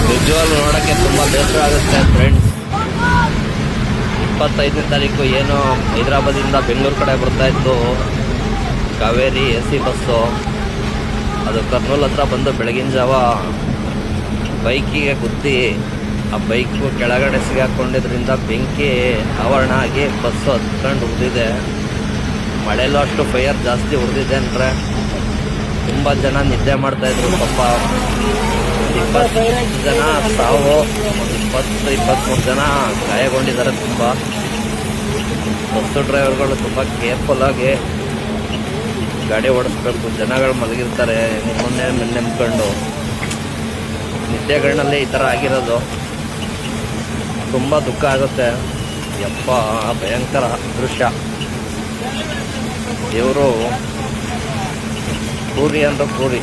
ನಿಜವಾಗ್ಲೂ ನೋಡೋಕ್ಕೆ ತುಂಬ ಬೇಸರ ಆಗುತ್ತೆ ಫ್ರೆಂಡ್ಸ್. 25ನೇ ತಾರೀಕು ಏನು ಹೈದರಾಬಾದಿಂದ ಬೆಂಗಳೂರು ಕಡೆ ಬರ್ತಾಯಿತ್ತು ಕಾವೇರಿ AC ಬಸ್ಸು. ಅದು ಕರ್ನೂಲ್ ಹತ್ರ ಬಂದು ಬೆಳಗಿನ ಜಾವ ಬೈಕಿಗೆ ಗುದ್ದಿ ಆ ಬೈಕು ಕೆಳಗಡೆ ಸಿಗಾಕೊಂಡಿದ್ರಿಂದ ಬೆಂಕಿ ಆವರಣ ಆಗಿ ಬಸ್ಸು ಹತ್ಕೊಂಡು ಉಳಿದಿದೆ. ಮಳೆಯಲ್ಲೂ ಅಷ್ಟು ಫೈರ್ ಜಾಸ್ತಿ ಉಳಿದಿದೆ ಅಂದರೆ ತುಂಬ ಜನ ನಿದ್ದೆ ಮಾಡ್ತಾಯಿದ್ರು. ಪಾಪ 20 ಜನ ಸಾವು, 20-23 ಜನ ಗಾಯಗೊಂಡಿದ್ದಾರೆ. ತುಂಬ ಬಸ್ಸು ಡ್ರೈವರ್ಗಳು ತುಂಬ ಕೇರ್ಫುಲ್ಲಾಗಿ ಗಾಡಿ ಓಡಿಸ್ಬೇಕು. ಜನಗಳು ಮಲಗಿರ್ತಾರೆ ಮೊನ್ನೆ ನೆಮ್ಕೊಂಡು. ನಿದ್ದೆಗಳನ್ನಲ್ಲೇ ಈ ಥರ ಆಗಿರೋದು ತುಂಬ ದುಃಖ ಆಗುತ್ತೆ. ಯಪ್ಪ, ಭಯಂಕರ ದೃಶ್ಯ. ಇವರು ಕ್ರೂರಿ ಅಂದ್ರೆ ಕ್ರೂರಿ.